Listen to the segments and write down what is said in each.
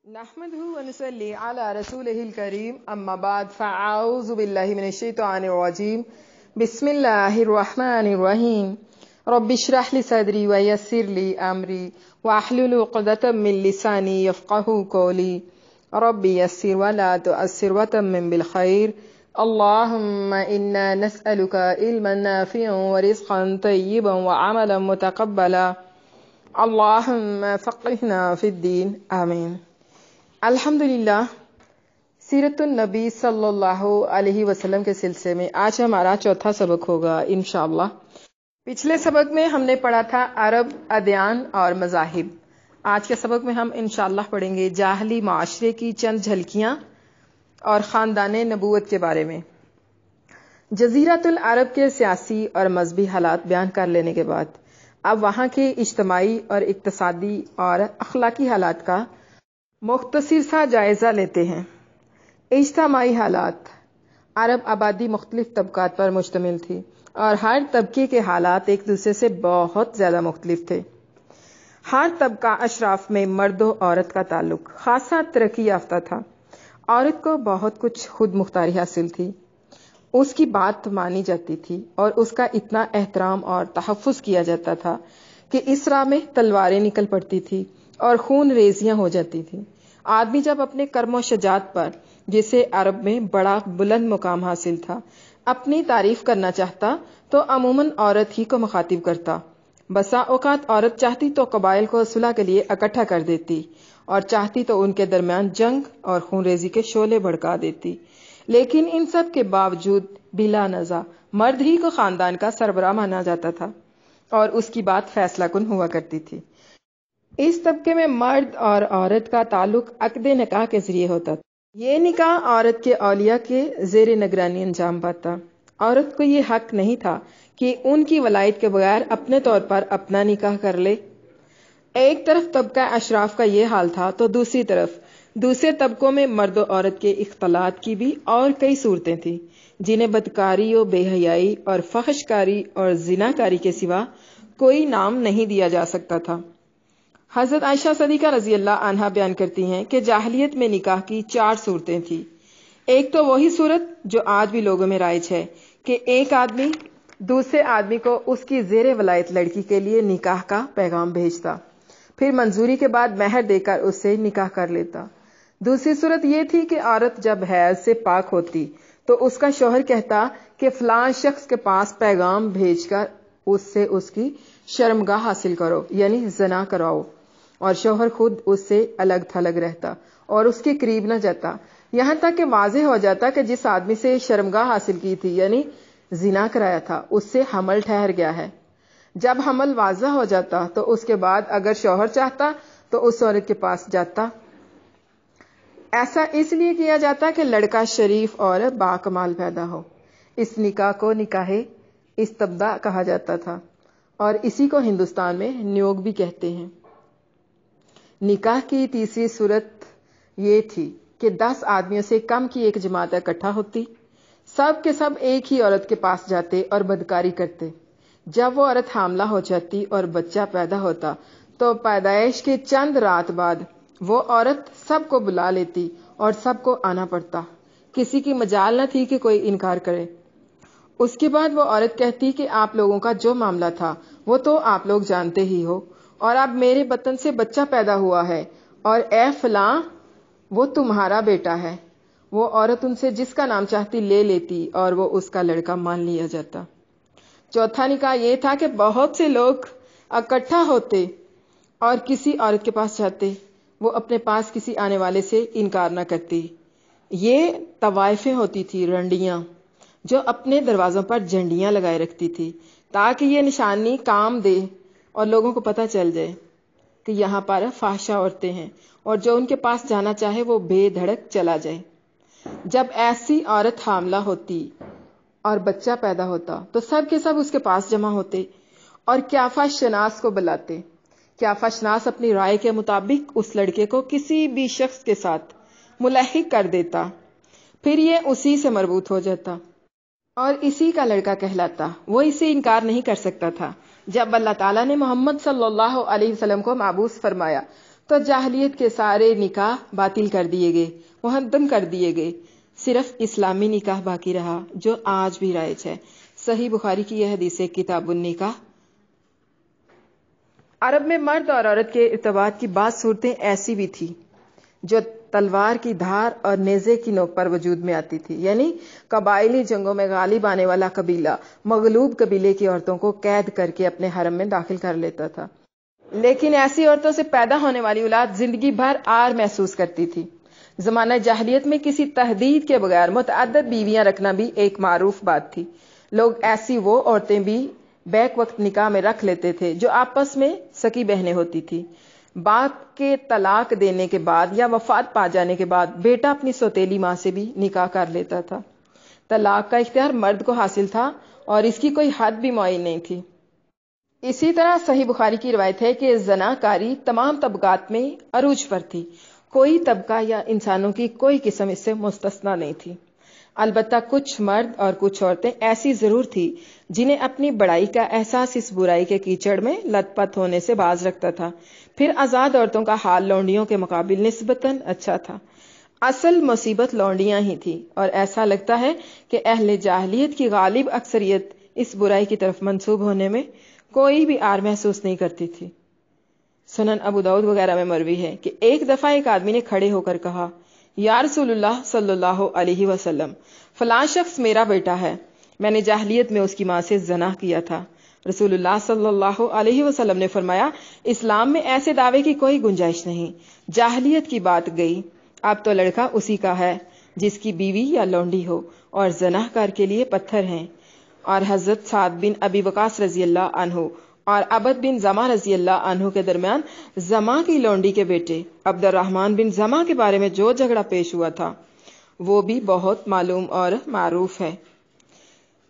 نحمده ونصلي على رسوله الكريم اما بعد فاعوذ بالله من الشيطان الرجيم بسم الله الرحمن الرحيم رب اشرح لي صدري ويسر لي امري واحلل عقدة من لساني يفقهوا قولي رب يسر ولا تؤسر وتمم بالخير اللهم انا نسألك علما نافعا ورزقا طيبا وعملا متقبلا اللهم فقهنا في الدين آمین۔ الحمدللہ، سیرت النبی صلی اللہ علیہ وسلم کے سلسلے میں آج ہمارا چوتھا سبق ہوگا انشاءاللہ۔ پچھلے سبق میں ہم نے پڑھا تھا عرب، ادیان اور مذاہب۔ آج کے سبق میں ہم انشاءاللہ پڑھیں گے جاہلی معاشرے کی چند جھلکیاں اور خاندان نبوت کے بارے میں۔ جزیرۃ العرب کے سیاسی اور مذہبی حالات بیان کر لینے کے بعد اب وہاں کے اجتماعی اور اقتصادی اور اخلاقی حالات کا مختصر سا جائزہ لیتے ہیں۔ اجتماعی حالات۔ عرب آبادی مختلف طبقات پر مشتمل تھی اور ہر طبقے کے حالات ایک دوسرے سے بہت زیادہ مختلف تھے۔ ہر طبقہ اشراف میں مرد و عورت کا تعلق خاصا ترقی یافتہ تھا۔ عورت کو بہت کچھ خود مختاری حاصل تھی، اس کی بات مانی جاتی تھی اور اس کا اتنا احترام اور تحفظ کیا جاتا تھا کہ اس راہ میں تلواریں نکل پڑتی تھی اور خون ریزیاں ہو جاتی تھی۔ آدمی جب اپنے کرم و شجاعت پر، جسے عرب میں بڑا بلند مقام حاصل تھا، اپنی تعریف کرنا چاہتا تو عموماً عورت ہی کو مخاطب کرتا۔ بسا اوقات عورت چاہتی تو قبائل کو صلح کے لیے اکٹھا کر دیتی اور چاہتی تو ان کے درمیان جنگ اور خون ریزی کے شعلے بھڑکا دیتی، لیکن ان سب کے باوجود بلا نزاع مرد ہی کو خاندان کا سربراہ مانا جاتا تھا اور اس کی بات فیصلہ کن ہوا کرتی تھی۔ اس طبقے میں مرد اور عورت کا تعلق عقد نکاح کے ذریعے ہوتا تھا۔ یہ نکاح عورت کے اولیاء کے زیر نگرانی انجام پاتا۔ عورت کو یہ حق نہیں تھا کہ ان کی ولایت کے بغیر اپنے طور پر اپنا نکاح کر لے۔ ایک طرف طبقہ اشراف کا یہ حال تھا تو دوسری طرف دوسرے طبقوں میں مرد و عورت کے اختلاط کی بھی اور کئی صورتیں تھیں جنہیں بدکاری و بے حیائی اور فحش کاری اور زنا کاری کے سوا کوئی نام نہیں دیا جا سکتا تھا۔ حضرت عائشہ صدیقہ رضی اللہ عنہا بیان کرتی ہیں کہ جاہلیت میں نکاح کی 4 صورتیں تھیں۔ ایک تو وہی صورت جو آج بھی لوگوں میں رائج ہے کہ ایک آدمی دوسرے آدمی کو اس کی زیر ولایت لڑکی کے لیے نکاح کا پیغام بھیجتا، پھر منظوری کے بعد مہر دے کر اس سے نکاح کر لیتا۔ دوسری صورت یہ تھی کہ عورت جب حیض سے پاک ہوتی تو اس کا شوہر کہتا کہ فلاں شخص کے پاس پیغام بھیج کر اس سے اس کی شرمگاہ حاصل کرو، یعنی زنا کراؤ، اور شوہر خود اس سے الگ تھلگ رہتا اور اس کے قریب نہ جاتا، یہاں تک کہ واضح ہو جاتا کہ جس آدمی سے شرمگاہ حاصل کی تھی، یعنی زنا کرایا تھا، اس سے حمل ٹھہر گیا ہے۔ جب حمل واضح ہو جاتا تو اس کے بعد اگر شوہر چاہتا تو اس عورت کے پاس جاتا۔ ایسا اس لیے کیا جاتا کہ لڑکا شریف اور باکمال پیدا ہو۔ اس نکاح کو نکاح استبداء کہا جاتا تھا اور اسی کو ہندوستان میں نیوگ بھی کہتے ہیں۔ نکاح کی تیسری صورت یہ تھی کہ 10 آدمیوں سے کم کی ایک جماعت اکٹھا ہوتی، سب کے سب ایک ہی عورت کے پاس جاتے اور بدکاری کرتے۔ جب وہ عورت حاملہ ہو جاتی اور بچہ پیدا ہوتا تو پیدائش کے چند رات بعد وہ عورت سب کو بلا لیتی اور سب کو آنا پڑتا، کسی کی مجال نہ تھی کہ کوئی انکار کرے۔ اس کے بعد وہ عورت کہتی کہ آپ لوگوں کا جو معاملہ تھا وہ تو آپ لوگ جانتے ہی ہو، اور اب میرے بطن سے بچہ پیدا ہوا ہے اور اے فلاں وہ تمہارا بیٹا ہے۔ وہ عورت ان سے جس کا نام چاہتی لے لیتی اور وہ اس کا لڑکا مان لیا جاتا۔ چوتھا نکاح یہ تھا کہ بہت سے لوگ اکٹھا ہوتے اور کسی عورت کے پاس جاتے، وہ اپنے پاس کسی آنے والے سے انکار نہ کرتی۔ یہ طوائفیں ہوتی تھی، رنڈیاں، جو اپنے دروازوں پر جھنڈیاں لگائے رکھتی تھی تاکہ یہ نشانی کام دے اور لوگوں کو پتہ چل جائے کہ یہاں پر فحشہ عورتیں ہیں، اور جو ان کے پاس جانا چاہے وہ بے دھڑک چلا جائے۔ جب ایسی عورت حاملہ ہوتی اور بچہ پیدا ہوتا تو سب کے سب اس کے پاس جمع ہوتے اور قیافہ شناس کو بلاتے۔ قیافہ شناس اپنی رائے کے مطابق اس لڑکے کو کسی بھی شخص کے ساتھ ملحق کر دیتا، پھر یہ اسی سے مربوط ہو جاتا اور اسی کا لڑکا کہلاتا۔ وہ اسے انکار نہیں کر سکتا تھا۔ جب اللہ تعالیٰ نے محمد صلی اللہ علیہ وسلم کو مبعوث فرمایا تو جاہلیت کے سارے نکاح باطل کر دیے گئے، محدم کر دیے گئے، صرف اسلامی نکاح باقی رہا جو آج بھی رائج ہے۔ صحیح بخاری کی یہ حدیث ہے، کتاب النکاح۔ عرب میں مرد اور عورت کے ارتباط کی بعض صورتیں ایسی بھی تھی جو تلوار کی دھار اور نیزے کی نوک پر وجود میں آتی تھی، یعنی قبائلی جنگوں میں غالب آنے والا قبیلہ مغلوب قبیلے کی عورتوں کو قید کر کے اپنے حرم میں داخل کر لیتا تھا، لیکن ایسی عورتوں سے پیدا ہونے والی اولاد زندگی بھر عار محسوس کرتی تھی۔ زمانہ جاہلیت میں کسی تحدید کے بغیر متعدد بیویاں رکھنا بھی ایک معروف بات تھی۔ لوگ ایسی وہ عورتیں بھی بیک وقت نکاح میں رکھ لیتے تھے جو آپس میں سکی بہنیں ہوتی تھی۔ باپ کے طلاق دینے کے بعد یا وفات پا جانے کے بعد بیٹا اپنی سوتیلی ماں سے بھی نکاح کر لیتا تھا۔ طلاق کا اختیار مرد کو حاصل تھا اور اس کی کوئی حد بھی معین نہیں تھی۔ اسی طرح صحیح بخاری کی روایت ہے کہ زنا کاری تمام طبقات میں عروج پر تھی، کوئی طبقہ یا انسانوں کی کوئی قسم اس سے مستثنا نہیں تھی۔ البتہ کچھ مرد اور کچھ عورتیں ایسی ضرور تھی جنہیں اپنی بڑائی کا احساس اس برائی کے کیچڑ میں لت پت ہونے سے باز رکھتا تھا۔ پھر آزاد عورتوں کا حال لونڈیوں کے مقابل نسبتاً اچھا تھا۔ اصل مصیبت لونڈیاں ہی تھی، اور ایسا لگتا ہے کہ اہل جاہلیت کی غالب اکثریت اس برائی کی طرف منسوب ہونے میں کوئی بھی عار محسوس نہیں کرتی تھی۔ سنن ابو داؤد وغیرہ میں مروی ہے کہ ایک دفعہ ایک آدمی نے کھڑے ہو کر کہا، یا رسول اللہ صلی اللہ علیہ وسلم، فلاں شخص میرا بیٹا ہے، میں نے جاہلیت میں اس کی ماں سے زنا کیا تھا۔ رسول اللہ صلی اللہ علیہ وسلم نے فرمایا، اسلام میں ایسے دعوے کی کوئی گنجائش نہیں، جاہلیت کی بات گئی، اب تو لڑکا اسی کا ہے جس کی بیوی یا لونڈی ہو، اور زنا کار کے لیے پتھر ہیں۔ اور حضرت سعد بن ابی وقاص رضی اللہ عنہ اور عبد بن زما رضی اللہ عنہ کے درمیان زما کی لونڈی کے بیٹے عبد الرحمن بن زما کے بارے میں جو جھگڑا پیش ہوا تھا وہ بھی بہت معلوم اور معروف ہے۔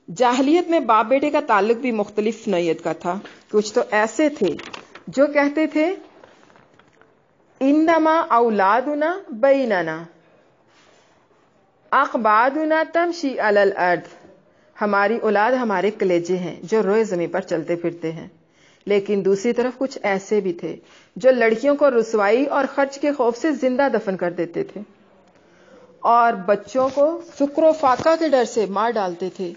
جاہلیت میں باپ بیٹے کا تعلق بھی مختلف نوعیت کا تھا۔ کچھ تو ایسے تھے جو کہتے تھے، انما اولادنا بیننا اقبادنا تمشی علی الارض، ہماری اولاد ہمارے کلیجے ہیں جو روئے زمین پر چلتے پھرتے ہیں۔ لیکن دوسری طرف کچھ ایسے بھی تھے جو لڑکیوں کو رسوائی اور خرچ کے خوف سے زندہ دفن کر دیتے تھے اور بچوں کو فقر و فاقہ کے ڈر سے مار ڈالتے تھے۔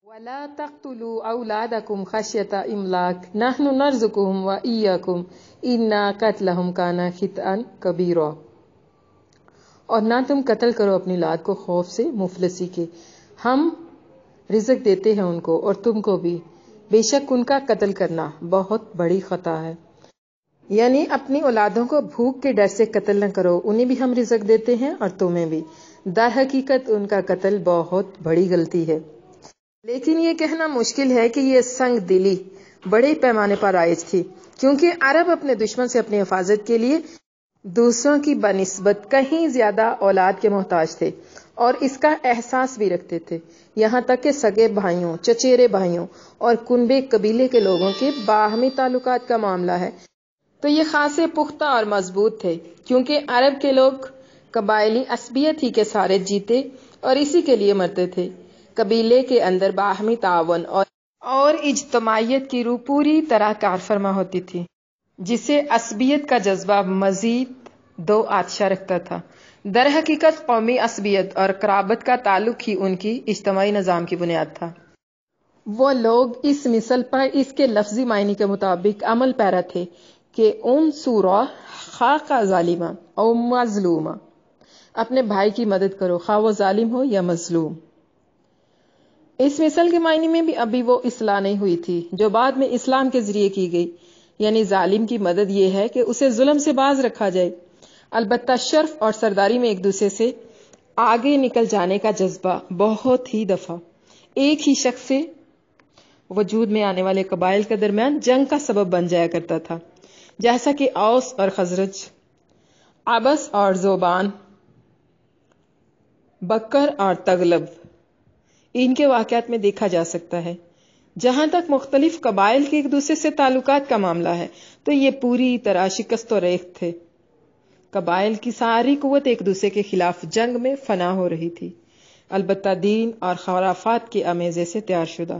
وَلَا تَقْتُلُوا أَوْلَادَكُمْ خَشْيَةَ إِمْلَاقٍ نَحْنُ نَرْزُقُهُمْ وَإِيَّاكُمْ إِنَّ قَتْلَهُمْ كَانَ خِطْئًا كَبِيرًا، اور نہ تم قتل کرو اپنی اولاد کو خوف سے مفلسی کے، ہم رزق دیتے ہیں ان کو اور تم کو بھی، بے شک ان کا قتل کرنا بہت بڑی خطا ہے۔ یعنی اپنی اولادوں کو بھوک کے ڈر سے قتل نہ کرو، انہیں بھی ہم رزق دیتے ہیں اور تمہیں بھی، در حقیقت ان کا قتل بہت بڑی غلطی ہے۔ لیکن یہ کہنا مشکل ہے کہ یہ سنگ دلی بڑے پیمانے پر رائج تھی، کیونکہ عرب اپنے دشمن سے اپنی حفاظت کے لیے دوسروں کی بنسبت کہیں زیادہ اولاد کے محتاج تھے اور اس کا احساس بھی رکھتے تھے، یہاں تک کہ سگے بھائیوں، چچیرے بھائیوں اور کنبے قبیلے کے لوگوں کے باہمی تعلقات کا معاملہ ہے تو یہ خاصے پختہ اور مضبوط تھے، کیونکہ عرب کے لوگ قبائلی عصبیت ہی کے سارے جیتے اور اسی کے لیے مرتے تھے۔ قبیلے کے اندر باہمی تعاون اور اجتماعیت کی روح پوری طرح کار فرما ہوتی تھی، جسے عصبیت کا جذبہ مزید دو آتشہ رکھتا تھا۔ در حقیقت قومی عصبیت اور قرابت کا تعلق ہی ان کی اجتماعی نظام کی بنیاد تھا۔ وہ لوگ اس مثل پر اس کے لفظی معنی کے مطابق عمل پیرا تھے کہ انصروا خاک ظالما او مظلوما، اپنے بھائی کی مدد کرو خواہ وہ ظالم ہو یا مظلوم۔ اس مثل کے معنی میں بھی ابھی وہ اصلاح نہیں ہوئی تھی جو بعد میں اسلام کے ذریعے کی گئی، یعنی ظالم کی مدد یہ ہے کہ اسے ظلم سے باز رکھا جائے۔ البتہ شرف اور سرداری میں ایک دوسرے سے آگے نکل جانے کا جذبہ بہت ہی دفعہ ایک ہی شخص سے وجود میں آنے والے قبائل کے درمیان جنگ کا سبب بن جایا کرتا تھا، جیسا کہ اوس اور خزرج، عبس اور ذوبان، بکر اور تغلب، ان کے واقعات میں دیکھا جا سکتا ہے۔ جہاں تک مختلف قبائل کے ایک دوسرے سے تعلقات کا معاملہ ہے تو یہ پوری طرح شکست و ریخت تھے۔ قبائل کی ساری قوت ایک دوسرے کے خلاف جنگ میں فنا ہو رہی تھی، البتہ دین اور خرافات کے امیزے سے تیار شدہ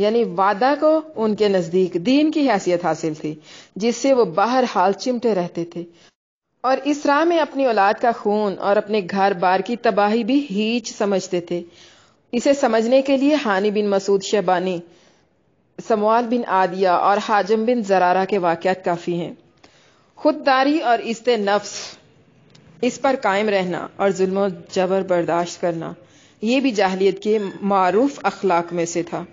یعنی وعدہ کو ان کے نزدیک دین کی حیثیت حاصل تھی، جس سے وہ باہر حال چمٹے رہتے تھے، اور اس راہ میں اپنی اولاد کا خون اور اپنے گھر بار کی تباہی بھی ہیچ سمجھتے تھے۔ اسے سمجھنے کے لیے ہانی بن مسعود شیبانی، سموال بن عادیہ اور حاجم بن زرارہ کے واقعات کافی ہیں۔ خودداری اور عزت نفس، اس پر قائم رہنا اور ظلم و جبر برداشت کرنا، یہ بھی جاہلیت کے معروف اخلاق میں سے تھا۔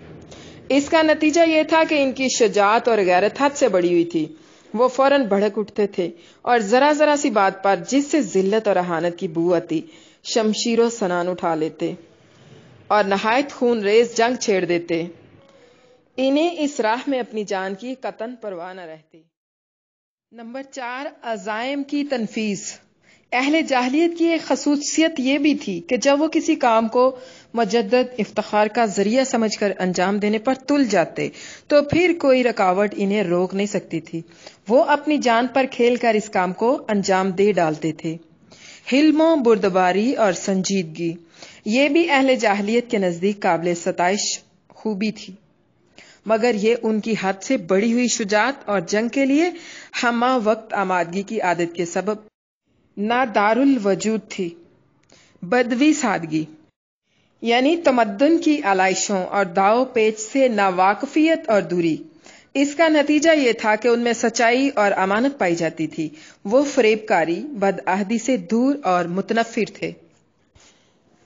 اس کا نتیجہ یہ تھا کہ ان کی شجاعت اور غیرت حد سے بڑی ہوئی تھی۔ وہ فوراً بھڑک اٹھتے تھے اور ذرا ذرا سی بات پر جس سے ذلت اور اہانت کی بو آتی، شمشیر و سنان اٹھا لیتے اور نہایت خون ریز جنگ چھیڑ دیتے۔ انہیں اس راہ میں اپنی جان کی قطعاً پرواہ نہ رہتی۔ نمبر 4، عزائم کی تنفیذ۔ اہل جاہلیت کی ایک خصوصیت یہ بھی تھی کہ جب وہ کسی کام کو مجدد افتخار کا ذریعہ سمجھ کر انجام دینے پر تل جاتے تو پھر کوئی رکاوٹ انہیں روک نہیں سکتی تھی۔ وہ اپنی جان پر کھیل کر اس کام کو انجام دے ڈالتے تھے۔ حلم و بردباری اور سنجیدگی، یہ بھی اہل جاہلیت کے نزدیک قابل ستائش خوبی تھی، مگر یہ ان کی حد سے بڑی ہوئی شجاعت اور جنگ کے لیے ہمہ وقت آمادگی کی عادت کے سبب نادار الوجود تھی۔ بدوی سادگی، یعنی تمدن کی علائشوں اور داؤ پیچ سے ناواقفیت اور دوری، اس کا نتیجہ یہ تھا کہ ان میں سچائی اور امانت پائی جاتی تھی۔ وہ فریب کاری، بدعہدی سے دور اور متنفر تھے۔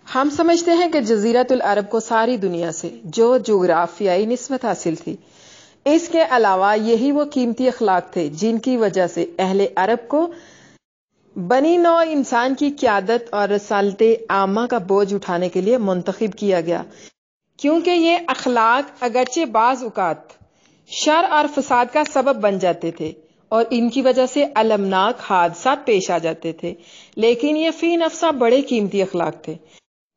ہم سمجھتے ہیں کہ جزیرۃ العرب کو ساری دنیا سے جو جغرافیائی نسبت حاصل تھی، اس کے علاوہ یہی وہ قیمتی اخلاق تھے جن کی وجہ سے اہل عرب کو بنی نوع انسان کی قیادت اور رسالت عامہ کا بوجھ اٹھانے کے لیے منتخب کیا گیا، کیونکہ یہ اخلاق اگرچہ بعض اوقات شر اور فساد کا سبب بن جاتے تھے اور ان کی وجہ سے المناک حادثات پیش آ جاتے تھے، لیکن یہ فی نفسہ بڑے قیمتی اخلاق تھے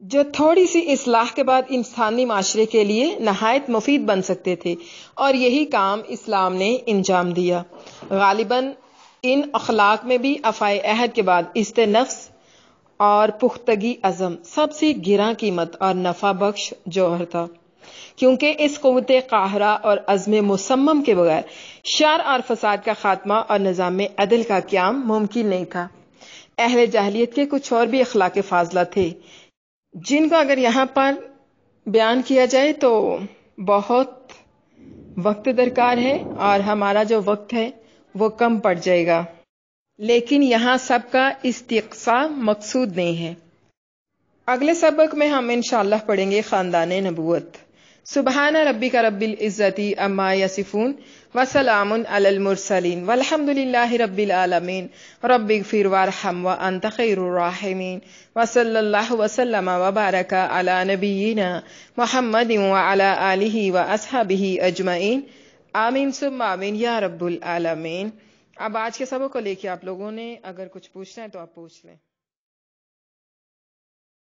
جو تھوڑی سی اصلاح کے بعد انسانی معاشرے کے لیے نہایت مفید بن سکتے تھے، اور یہی کام اسلام نے انجام دیا۔ غالباً ان اخلاق میں بھی افائے عہد کے بعد عزت نفس اور پختگی عزم سب سے گراں قیمت اور نفع بخش جوہر تھا، کیونکہ اس قوت قاہرہ اور عزم مصمم کے بغیر شر اور فساد کا خاتمہ اور نظام عدل کا قیام ممکن نہیں تھا۔ اہل جاہلیت کے کچھ اور بھی اخلاق فاضلہ تھے جن کو اگر یہاں پر بیان کیا جائے تو بہت وقت درکار ہے اور ہمارا جو وقت ہے وہ کم پڑ جائے گا، لیکن یہاں سب کا استقصاء مقصود نہیں ہے۔ اگلے سبق میں ہم انشاءاللہ پڑھیں گے خاندان نبوت۔ سبحان ربک رب العزت عما یصفون وسلام علی المرسلین والحمد للہ رب العالمین رب اغفر وارحم وانت خیر الراحمین وصلی اللہ وسلم وبارک علی نبینا محمد وعلی آلہ واصحابہ اجمعین، آمین ثم آمین یا رب العالمین۔ اب آج کے سبق کو لے کے آپ لوگوں نے اگر کچھ پوچھنا ہے تو آپ پوچھ لیں۔